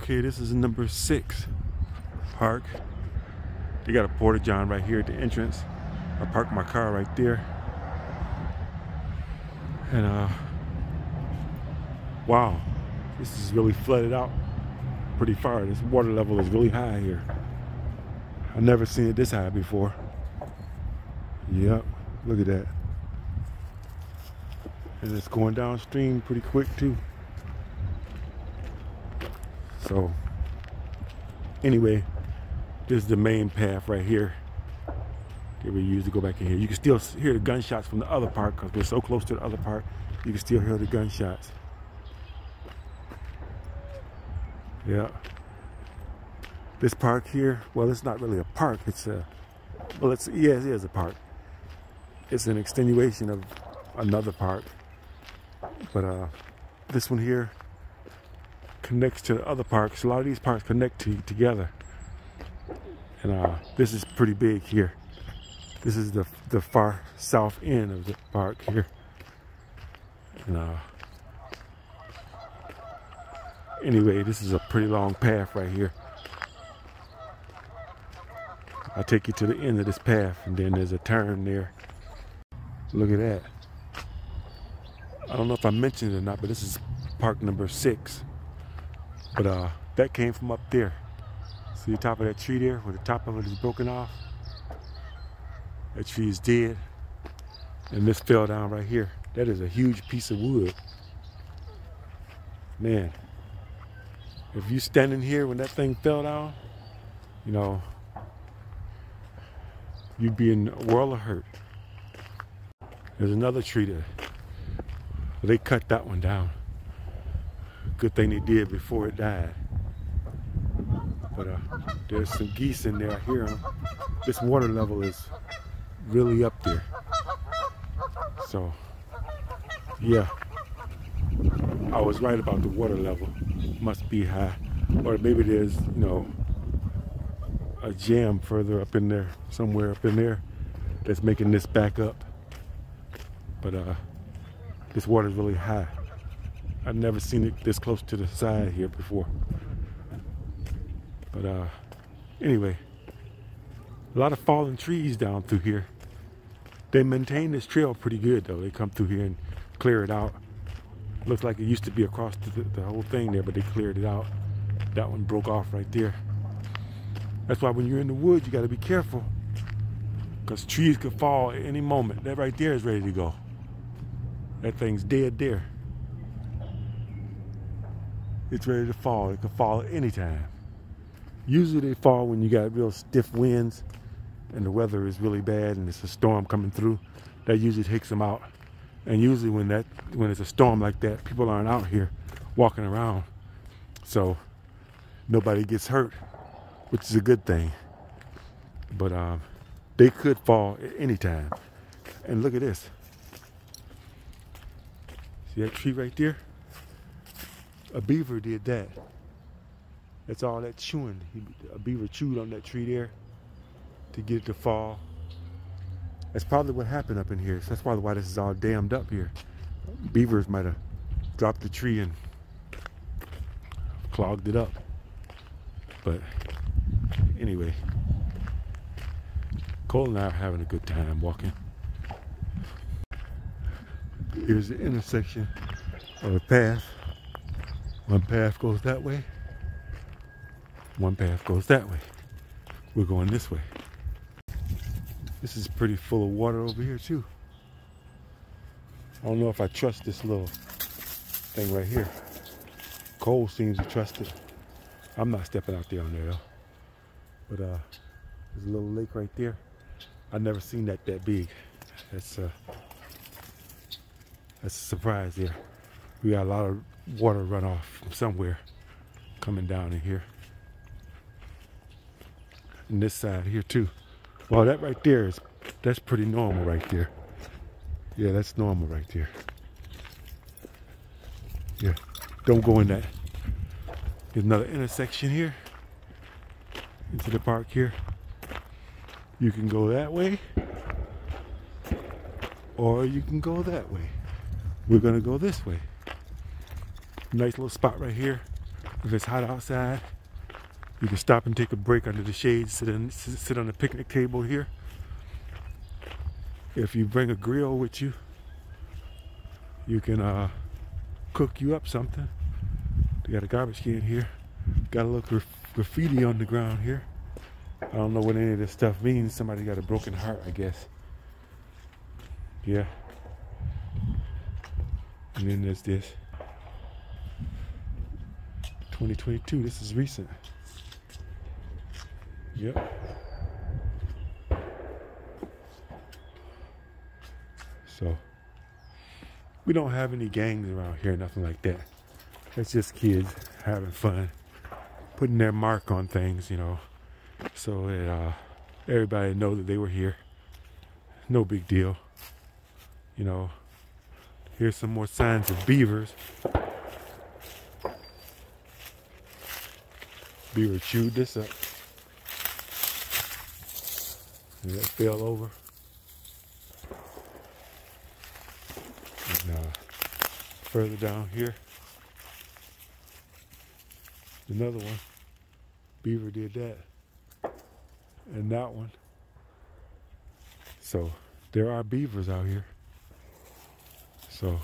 Okay, this is number 6 park. They got a porta john right here at the entrance. I parked my car right there. And wow, this is really flooded out pretty far. This water level is really high here. I've never seen it this high before. Yep, look at that. And it's going downstream pretty quick too. So anyway, this is the main path right here that we use to go back in here. You can still hear the gunshots from the other park because we're so close to the other park. You can still hear the gunshots. Yeah. This park here, well, it's not really a park. It's a, well, it is a park. It's an extenuation of another park. But this one here connects to the other parks. A lot of these parks connect together. And this is pretty big here. This is the far south end of the park here. And anyway, this is a pretty long path right here. I'll take you to the end of this path, and then there's a turn there. Look at that. I don't know if I mentioned it or not, but this is park number 6. But that came from up there. See the top of that tree there, where the top of it is broken off? That tree is dead. And this fell down right here. That is a huge piece of wood. Man, if you standing here when that thing fell down, you know, you'd be in a world of hurt. There's another tree there. They cut that one down. Good thing they did before it died. But there's some geese in there. I hear them. This water level is really up there. So, yeah. I was right about the water level. Must be high. Or maybe there's, you know, a jam further up in there, somewhere up in there, that's making this back up. But this water is really high. I've never seen it this close to the side here before. But anyway, a lot of fallen trees down through here. They maintain this trail pretty good though. They come through here and clear it out. Looks like it used to be across the whole thing there, but they cleared it out. That one broke off right there. That's why when you're in the woods, you gotta be careful, because trees could fall at any moment. That right there is ready to go. That thing's dead there. It's ready to fall. It could fall at any time. Usually they fall when you got real stiff winds and the weather is really bad and it's a storm coming through. That usually takes them out. And usually when it's a storm like that, people aren't out here walking around. So nobody gets hurt, which is a good thing. But they could fall at any time. And look at this. See that tree right there? A beaver did that. That's all that chewing. A beaver chewed on that tree there to get it to fall. That's probably what happened up in here. So that's probably why this is all dammed up here. Beavers might have dropped the tree and clogged it up. But anyway, Cole and I are having a good time walking. Here's the intersection of a path. One path goes that way. One path goes that way. We're going this way. This is pretty full of water over here too. I don't know if I trust this little thing right here. Cole seems to trust it. I'm not stepping out there on there though. But there's a little lake right there. I've never seen that big. That's a surprise there. We got a lot of water runoff from somewhere coming down in here. And this side here too. Well, that right there that's pretty normal right there. Yeah, that's normal right there. Yeah, don't go in that. There's another intersection here into the park here. You can go that way or you can go that way. We're gonna go this way. Nice little spot right here. If it's hot outside, you can stop and take a break under the shade, sit on the picnic table here. If you bring a grill with you, you can cook you up something. They got a garbage can here. Got a little graffiti on the ground here. I don't know what any of this stuff means. Somebody got a broken heart, I guess. Yeah. And then there's this. 2022, this is recent. Yep. So, we don't have any gangs around here, nothing like that. It's just kids having fun, putting their mark on things, you know, so that everybody know that they were here. No big deal. You know, here's some more signs of beavers. Beaver chewed this up. And that fell over. And further down here, another one. Beaver did that. And that one. So there are beavers out here. So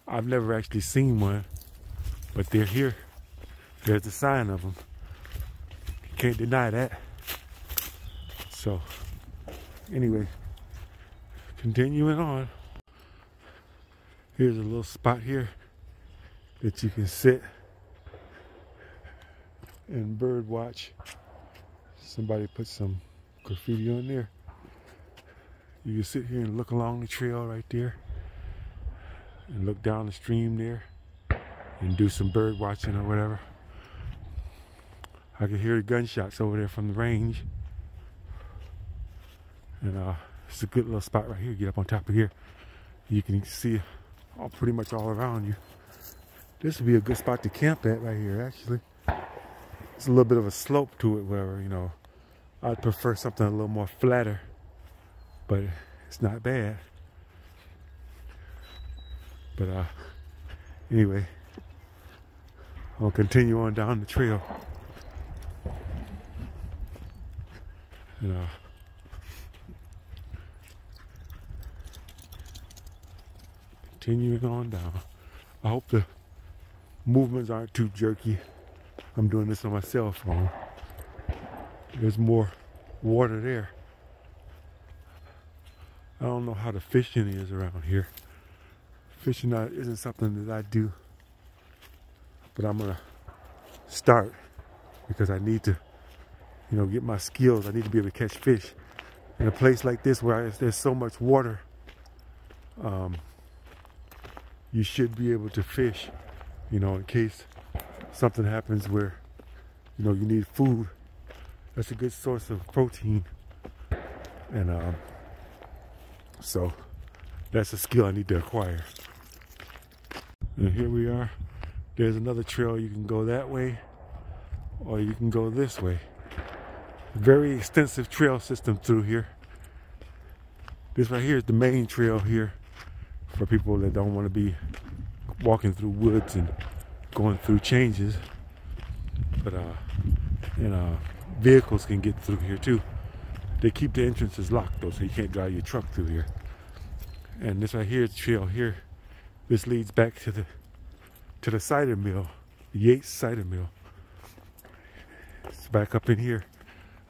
I've never actually seen one, but they're here. There's a sign of them. Can't deny that. So anyway, continuing on. Here's a little spot here that you can sit and bird watch. Somebody put some graffiti on there. You can sit here and look along the trail right there and look down the stream there and do some bird watching or whatever. I can hear the gunshots over there from the range. And it's a good little spot right here. Get up on top of here. You can see pretty much all around you. This would be a good spot to camp at right here, actually. It's a little bit of a slope to it where, you know, I'd prefer something a little more flatter. But it's not bad. But anyway, I'll continue on down the trail. And continuing on down. I hope the movements aren't too jerky. I'm doing this on my cell phone. There's more water there. I don't know how the fishing is around here. Fishing isn't something that I do, but I'm gonna start because I need to, you know, get my skills. I need to be able to catch fish in a place like this where there's so much water. You should be able to fish, you know, in case something happens where, you know, you need food. That's a good source of protein, and so that's a skill I need to acquire. And here we are. There's another trail. You can go that way or you can go this way. Very extensive trail system through here. This right here is the main trail here for people that don't want to be walking through woods and going through changes. But vehicles can get through here too. They keep the entrances locked though, so you can't drive your truck through here. And this right here, trail here, this leads back to the cider mill, the Yates cider mill. It's back up in here.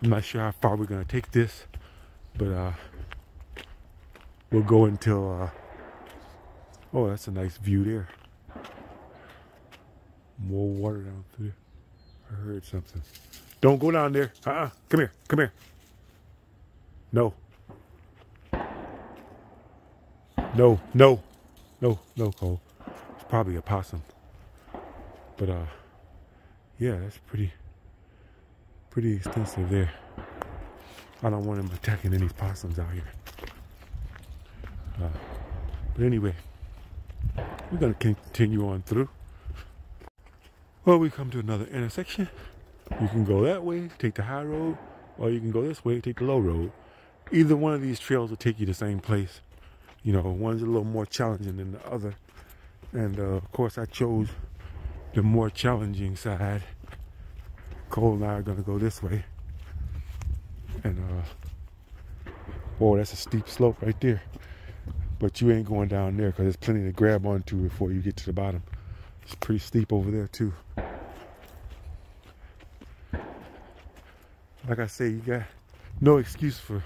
I'm not sure how far we're gonna take this, but we'll go until oh, that's a nice view there. More water down through there. I heard something. Don't go down there. Come here, come here. No. No, no, no, no, Cole. It's probably a possum. But yeah, that's pretty extensive there. I don't want him attacking any possums out here. But anyway, we're gonna continue on through. Well, we come to another intersection. You can go that way, take the high road, or you can go this way, take the low road. Either one of these trails will take you to the same place. You know, one's a little more challenging than the other. And of course I chose the more challenging side. Cole and I are gonna go this way. And boy, that's a steep slope right there. But you ain't going down there because there's plenty to grab onto before you get to the bottom. It's pretty steep over there too. Like I say, you got no excuse for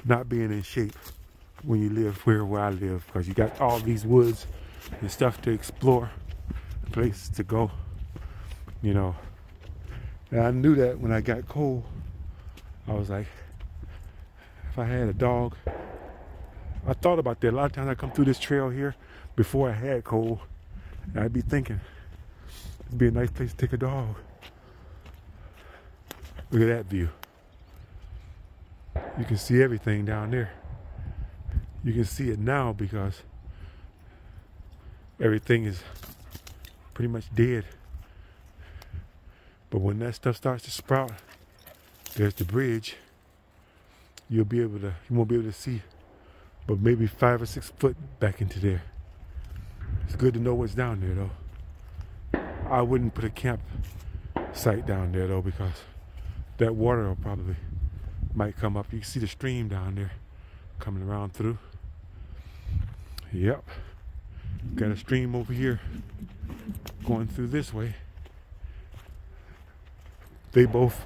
not being in shape when you live where I live, because you got all these woods and stuff to explore, places to go, you know. And I knew that when I got Cole. I was like, if I had a dog, I thought about that. A lot of times I come through this trail here before I had Cole, and I'd be thinking, it'd be a nice place to take a dog. Look at that view. You can see everything down there. You can see it now because everything is pretty much dead. But when that stuff starts to sprout, there's the bridge. You won't be able to see, but maybe 5 or 6 foot back into there. It's good to know what's down there though. I wouldn't put a camp site down there though, because that water will probably might come up. You can see the stream down there coming around through. Yep. Got a stream over here going through this way. They both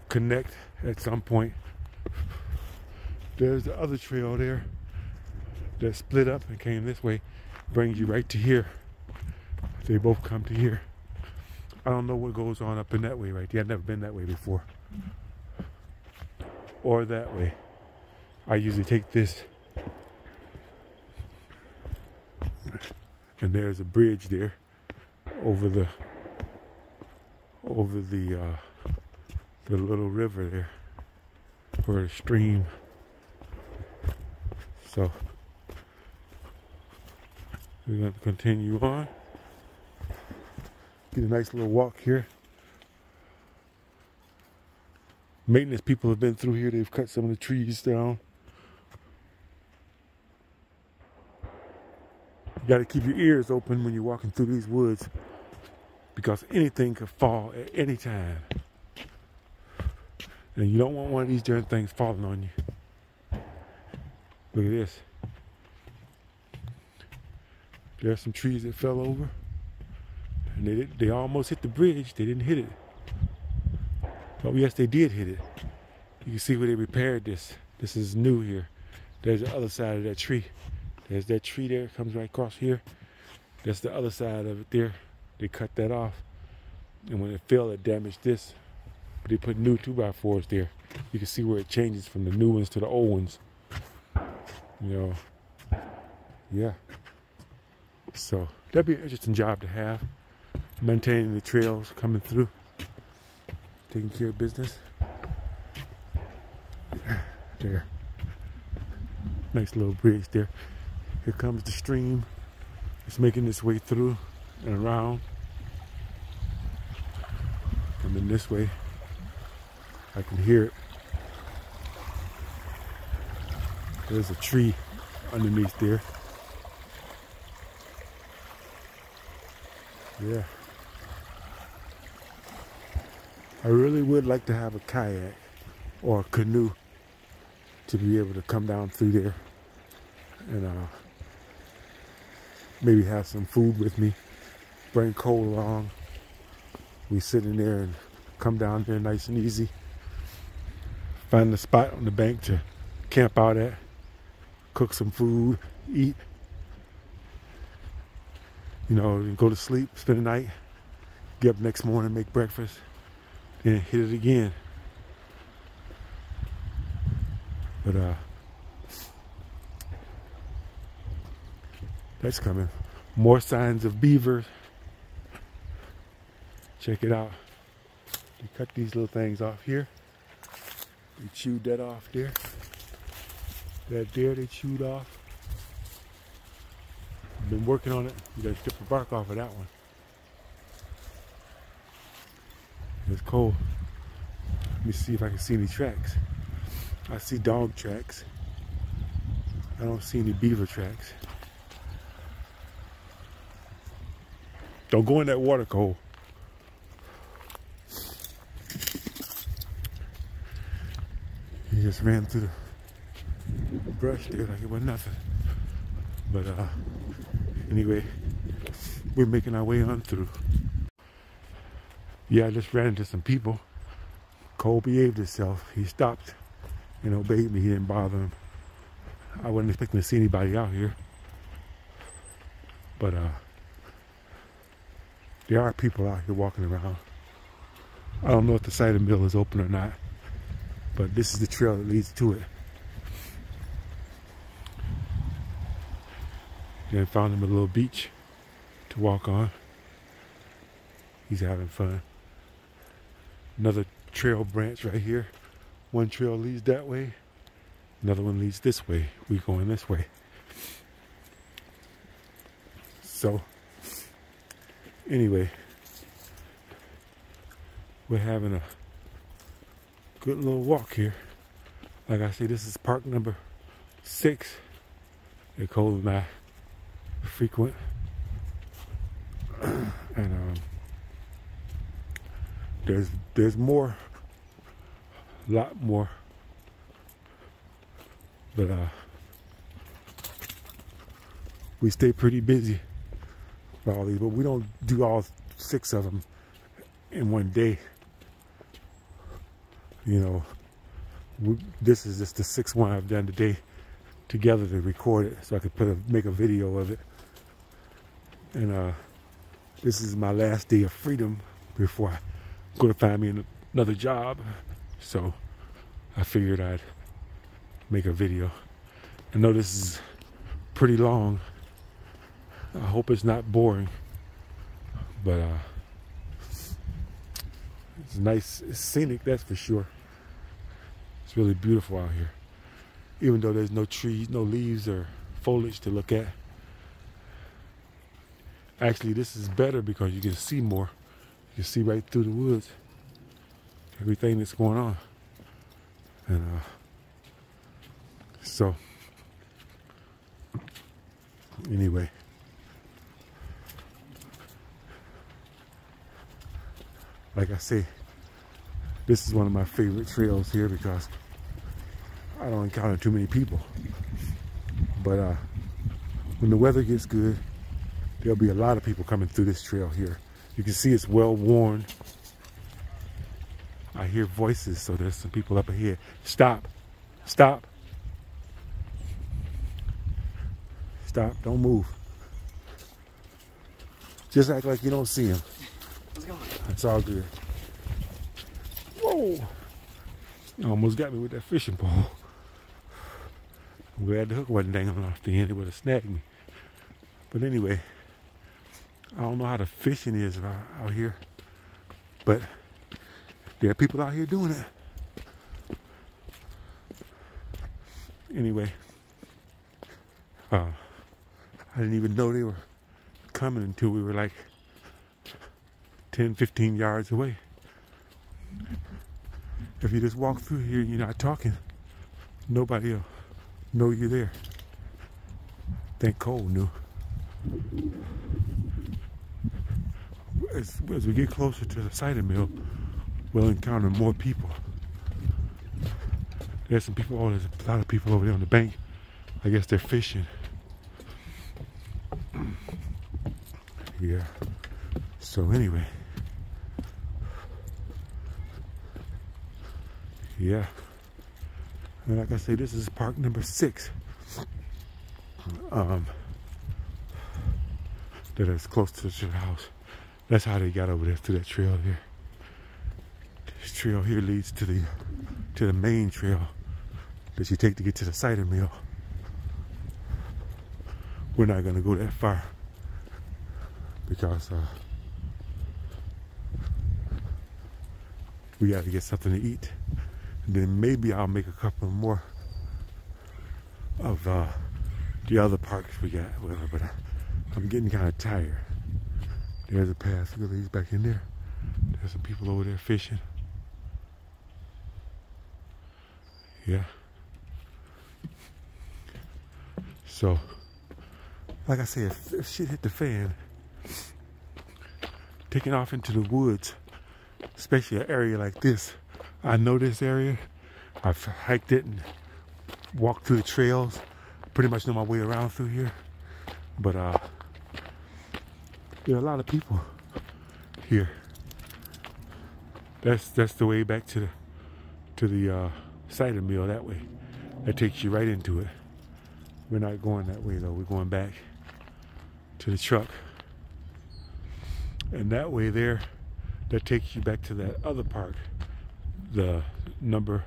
connect at some point. There's the other trail there that split up and came this way, brings you right to here. They both come to here. I don't know what goes on up in that way right there. I've never been that way before. Or that way. I usually take this. And there's a bridge there over the little river there, or a stream. So we're going to continue on. Get a nice little walk here. Maintenance people have been through here. They've cut some of the trees down. You got to keep your ears open when you're walking through these woods, because anything could fall at any time. And you don't want one of these darn things falling on you. Look at this. There's some trees that fell over. And they almost hit the bridge. They didn't hit it. Oh yes, they did hit it. You can see where they repaired this. This is new here. There's the other side of that tree. There's that tree there. It comes right across here. That's the other side of it there. They cut that off. And when it fell, it damaged this. But they put new 2x4s there. You can see where it changes from the new ones to the old ones. You know, yeah. So that'd be an interesting job to have. Maintaining the trails coming through. Taking care of business. There. Nice little bridge there. Here comes the stream. It's making its way through and around. Coming this way. I can hear it. There's a tree underneath there. Yeah. I really would like to have a kayak or a canoe to be able to come down through there and maybe have some food with me. Bring Cole along. We sit in there and come down there nice and easy. Find a spot on the bank to camp out at. Cook some food, eat. You know, go to sleep, spend the night. Get up next morning, make breakfast, and hit it again. But that's coming. More signs of beavers. Check it out. They cut these little things off here. They chewed that off there. That there they chewed off. I've been working on it. You gotta strip the bark off of that one. It's cold. Let me see if I can see any tracks. I see dog tracks. I don't see any beaver tracks. Don't go in that water, Cole. He just ran through the brush there like it was nothing. But anyway, we're making our way on through. Yeah, I just ran into some people. Cole behaved himself. He stopped and obeyed me. He didn't bother him. I wasn't expecting to see anybody out here. But there are people out here walking around. I don't know if the cider mill is open or not, but this is the trail that leads to it. Then found him a little beach to walk on. He's having fun. Another trail branch right here. One trail leads that way. Another one leads this way. We're going this way. So, anyway, we're having a good little walk here. Like I say, this is park number 6 that Cole and I frequent. And there's more, a lot more, but we stay pretty busy with all these, but we don't do all 6 of them in one day. You know, this is just the 6th one I've done today together to record it, so I could make a video of it. And this is my last day of freedom before I go to find me another job. So I figured I'd make a video. I know this is pretty long. I hope it's not boring, but it's nice, it's scenic, that's for sure. It's really beautiful out here. Even though there's no trees, no leaves or foliage to look at. Actually, this is better because you can see more. You can see right through the woods. Everything that's going on. And so, anyway. Like I say, this is one of my favorite trails here because I don't encounter too many people. But when the weather gets good, there'll be a lot of people coming through this trail here. You can see it's well worn. I hear voices, so there's some people up ahead. Stop. Stop. Stop. Don't move. Just act like you don't see him. It's all good. Whoa! You almost got me with that fishing pole. I'm glad the hook wasn't dangling off the end. It would have snagged me. But anyway, I don't know how the fishing is out here, but there are people out here doing it. Anyway, I didn't even know they were coming until we were like 10, 15 yards away. If you just walk through here and you're not talking, nobody will know you're there. Thank Cole knew. As we get closer to the cider mill, we'll encounter more people. There's some people, there's a lot of people over there on the bank. I guess they're fishing. Yeah. So anyway. Yeah. And like I say, this is park number 6. That is close to the house. That's how they got over there to that trail here. This trail here leads to the main trail that you take to get to the cider mill. We're not gonna go that far because we gotta get something to eat. And then maybe I'll make a couple more of the other parks we got, whatever, but I'm getting kind of tired. There's a path that leads back in there. There's some people over there fishing. Yeah. So, like I said, if shit hit the fan, taking off into the woods, especially an area like this. I know this area. I've hiked it and walked through the trails. Pretty much know my way around through here. But there are a lot of people here. That's the way back to the cider mill that way. That takes you right into it. We're not going that way though. We're going back to the truck. And that way there, that takes you back to that other park, the number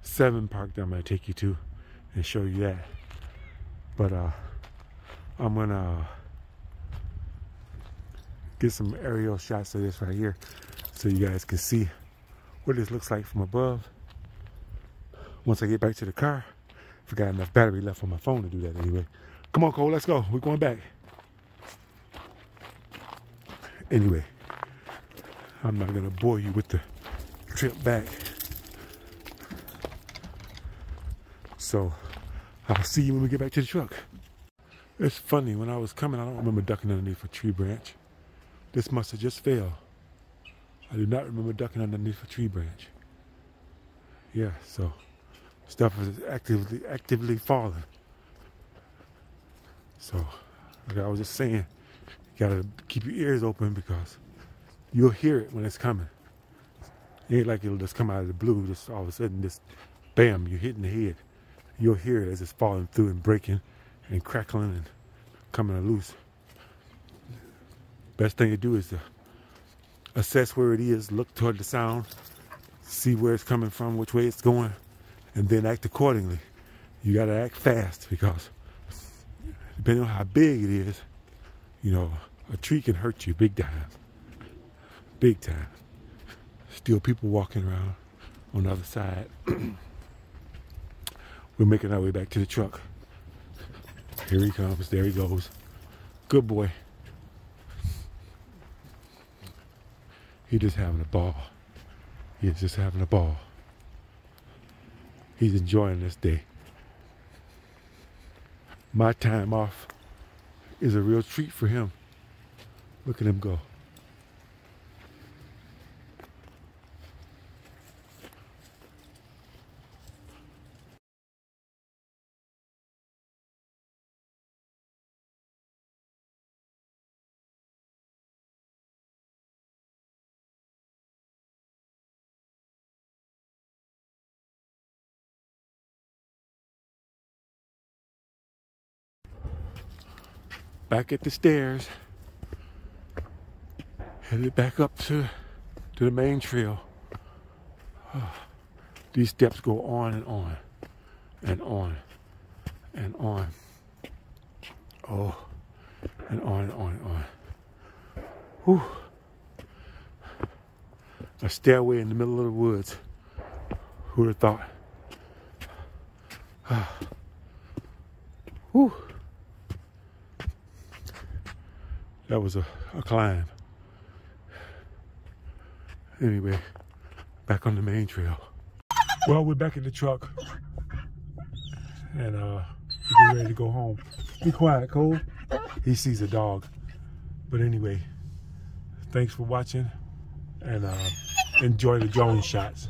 7 park that I'm gonna take you to and show you that. But I'm gonna get some aerial shots of this right here so you guys can see what this looks like from above. Once I get back to the car, forgot enough battery left on my phone to do that anyway. Come on, Cole, let's go. We're going back. Anyway, I'm not gonna bore you with the trip back. So I'll see you when we get back to the truck. It's funny, when I was coming, I don't remember ducking underneath a tree branch. This must have just fell. I do not remember ducking underneath a tree branch. Yeah, so stuff is actively falling. So, like I was just saying, you gotta keep your ears open because you'll hear it when it's coming. It ain't like it'll just come out of the blue, just all of a sudden, just bam, you're hitting the head. You'll hear it as it's falling through and breaking and crackling and coming loose. Best thing to do is to assess where it is, look toward the sound, see where it's coming from, which way it's going, and then act accordingly. You gotta act fast because depending on how big it is, you know, a tree can hurt you big time. Big time. Still people walking around on the other side. We're making our way back to the truck. Here he comes, there he goes. Good boy. He's just having a ball. He's just having a ball. He's enjoying this day. My time off is a real treat for him. Look at him go. Back at the stairs, headed back up to the main trail. These steps go on and on and on and on. Oh, and on and on and on. Whew. A stairway in the middle of the woods. Who would have thought? Whew. That was a climb. Anyway, back on the main trail. Well, we're back in the truck. And we're getting ready to go home. Be quiet, Cole. He sees a dog. But anyway, thanks for watching. And enjoy the drone shots.